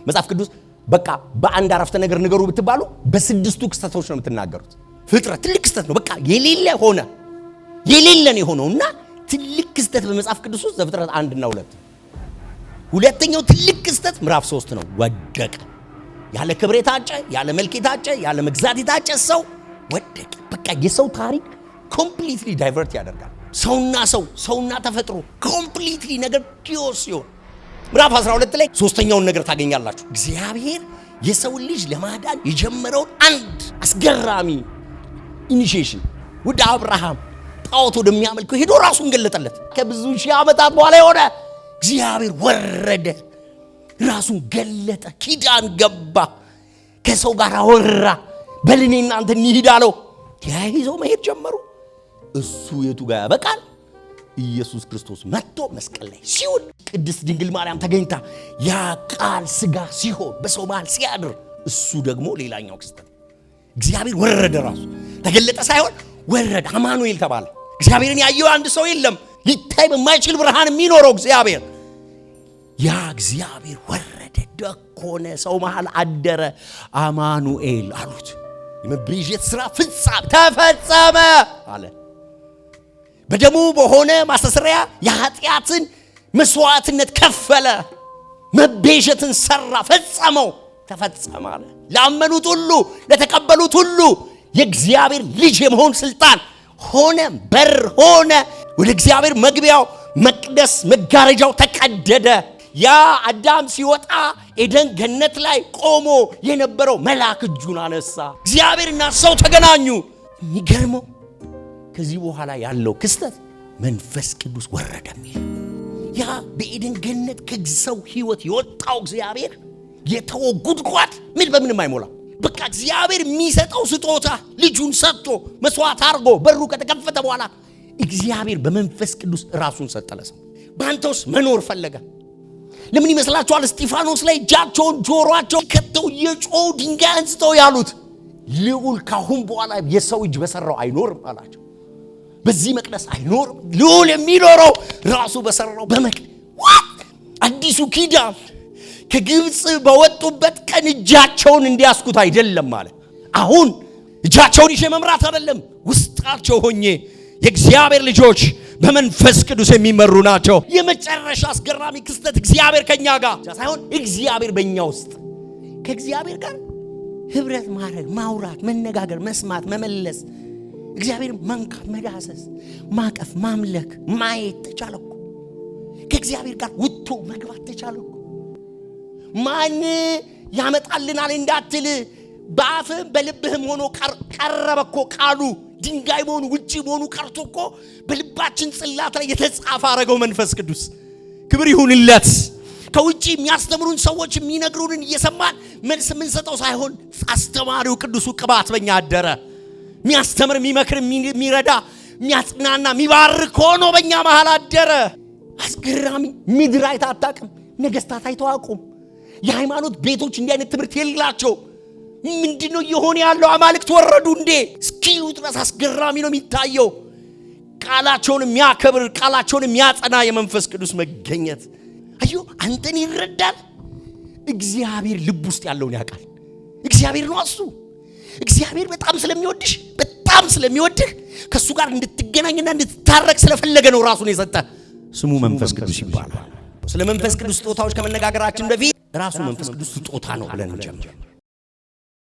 መጽሐፍ ቅዱስ በቃ በአንድ አረፍተ ነገር ንገሩ ብትባሉ በስድስቱ ክስተቶች ነው የምትናገሩት። ፍጥረት ትልቅ ክስተት ነው። በቃ የሌለ ሆነ የሌለን የሆነውና ትልቅ ክስተት በመጽሐፍ ቅዱስ ውስጥ ዘፍጥረት 1 እና 2። ሁለተኛው ትልቅ ክስተት ምዕራፍ 3 ነው። ወደቀ። ያለ ክብር የታጨ ያለ መልክ የታጨ ያለ መግዛት የታጨ ሰው ወደቀ። በቃ የሰው ታሪክ ኮምፕሊትሊ ዳይቨርት ያደርጋል። ሰውና ተፈጥሮ ኮምፕሊትሊ ነገር ኪዮስ ሲሆን ምዕራፍ 12 ላይ ሶስተኛውን ነገር ታገኛላችሁ። እግዚአብሔር የሰው ልጅ ለማዳን የጀመረውን አንድ አስገራሚ ኢኒሺዬሽን ወደ አብርሃም ጣዖት ወደሚያመልከው ሄዶ ራሱን ገለጠለት። ከብዙ ሺህ ዓመታት በኋላ የሆነ እግዚአብሔር ወረደ፣ ራሱን ገለጠ፣ ኪዳን ገባ፣ ከሰው ጋር አወራ። በልኔ እናንተ እንሂድ አለው። ተያይዘው መሄድ ጀመሩ። እሱ የቱ ጋር ያበቃል? ኢየሱስ ክርስቶስ መጥቶ መስቀል ላይ ሲውል ቅድስት ድንግል ማርያም ተገኝታ ያ ቃል ሥጋ ሲሆን በሰው መሃል ሲያድር፣ እሱ ደግሞ ሌላኛው ክስተት እግዚአብሔር ወረደ። ራሱ ተገለጠ ሳይሆን ወረደ። አማኑኤል ተባለ። እግዚአብሔርን ያየው አንድ ሰው የለም። ሊታይ በማይችል ብርሃን የሚኖረው እግዚአብሔር፣ ያ እግዚአብሔር ወረደ፣ ደኮነ፣ ሰው መሃል አደረ። አማኑኤል አሉት። የመቤዠት ሥራ ተፈጸመ አለ። በደሙ በሆነ ማስተስሪያ የኃጢአትን መስዋዕትነት ከፈለ። መቤዠትን ሰራ፣ ፈጸመው፣ ተፈጸመ አለ። ላመኑት ሁሉ ለተቀበሉት ሁሉ የእግዚአብሔር ልጅ የመሆን ስልጣን ሆነ፣ በር ሆነ። ወደ እግዚአብሔር መግቢያው መቅደስ መጋረጃው ተቀደደ። ያ አዳም ሲወጣ ኤደን ገነት ላይ ቆሞ የነበረው መልአክ እጁን አነሳ። እግዚአብሔርና ሰው ተገናኙ። የሚገርመው ከዚህ በኋላ ያለው ክስተት መንፈስ ቅዱስ ወረደ የሚል ያ በኤደን ገነት ከሰው ሕይወት የወጣው እግዚአብሔር የተወው ጉድጓድ በምንም አይሞላም። በቃ እግዚአብሔር የሚሰጠው ስጦታ ልጁን ሰጥቶ መስዋዕት አድርጎ በሩ ከተከፈተ በኋላ እግዚአብሔር በመንፈስ ቅዱስ ራሱን ሰጠ ለሰው። በአንተ ውስጥ መኖር ፈለገ። ለምን ይመስላችኋል? እስጢፋኖስ ላይ እጃቸውን ጆሮአቸው ከተው የጮው ድንጋይ አንስተው ያሉት ልዑል ካሁን በኋላ የሰው እጅ በሰራው አይኖርም አላቸው። በዚህ መቅደስ አይኖርም። ልዑል የሚኖረው ራሱ በሰራው በመቅደስ። አዲሱ ኪዳን ከግብፅ በወጡበት ቀን እጃቸውን እንዲያስኩት አይደለም ማለት። አሁን እጃቸውን ይዤ መምራት አይደለም፣ ውስጣቸው ሆኜ የእግዚአብሔር ልጆች በመንፈስ ቅዱስ የሚመሩ ናቸው። የመጨረሻ አስገራሚ ክስተት እግዚአብሔር ከኛ ጋር ሳይሆን እግዚአብሔር በእኛ ውስጥ ከእግዚአብሔር ጋር ህብረት ማድረግ፣ ማውራት፣ መነጋገር፣ መስማት፣ መመለስ፣ እግዚአብሔር መንካት፣ መዳሰስ፣ ማቀፍ፣ ማምለክ፣ ማየት ተቻለኩ። ከእግዚአብሔር ጋር ወጥቶ መግባት ተቻለኩ። ማን ያመጣልናል እንዳትል በአፍህም በልብህም ሆኖ ቀረበኮ ቃሉ ድንጋይ መሆኑ ውጪ መሆኑ ቀርቶ እኮ በልባችን ጽላት ላይ የተጻፈ አረገው መንፈስ ቅዱስ። ክብር ይሁንለት። ከውጪ የሚያስተምሩን ሰዎች የሚነግሩንን እየሰማን መልስ የምንሰጠው ሳይሆን አስተማሪው ቅዱሱ ቅባት በእኛ አደረ። የሚያስተምር፣ የሚመክር፣ የሚረዳ፣ የሚያጽናና፣ የሚባርክ ሆኖ በእኛ መሃል አደረ። አስገራሚ ምድር አይታ አታውቅም። ነገስታት አይተው አያውቁም። የሃይማኖት ቤቶች እንዲህ አይነት ትምህርት የሌላቸው ምንድነው የሆነ ያለው? አማልክት ወረዱ እንዴ እስኪሉ ድረስ አስገራሚ ነው የሚታየው። ቃላቸውን የሚያከብር፣ ቃላቸውን የሚያጸና የመንፈስ ቅዱስ መገኘት። አዩ አንተን ይረዳል። እግዚአብሔር ልብ ውስጥ ያለውን ያውቃል። እግዚአብሔር ነው እሱ። እግዚአብሔር በጣም ስለሚወድሽ፣ በጣም ስለሚወድህ ከሱ ጋር እንድትገናኝና እንድትታረቅ ስለፈለገ ነው ራሱን የሰጠ። ስሙ መንፈስ ቅዱስ ይባላል። ስለ መንፈስ ቅዱስ ስጦታዎች ከመነጋገራችን በፊት ራሱ መንፈስ ቅዱስ ስጦታ ነው ብለን እንጀምር።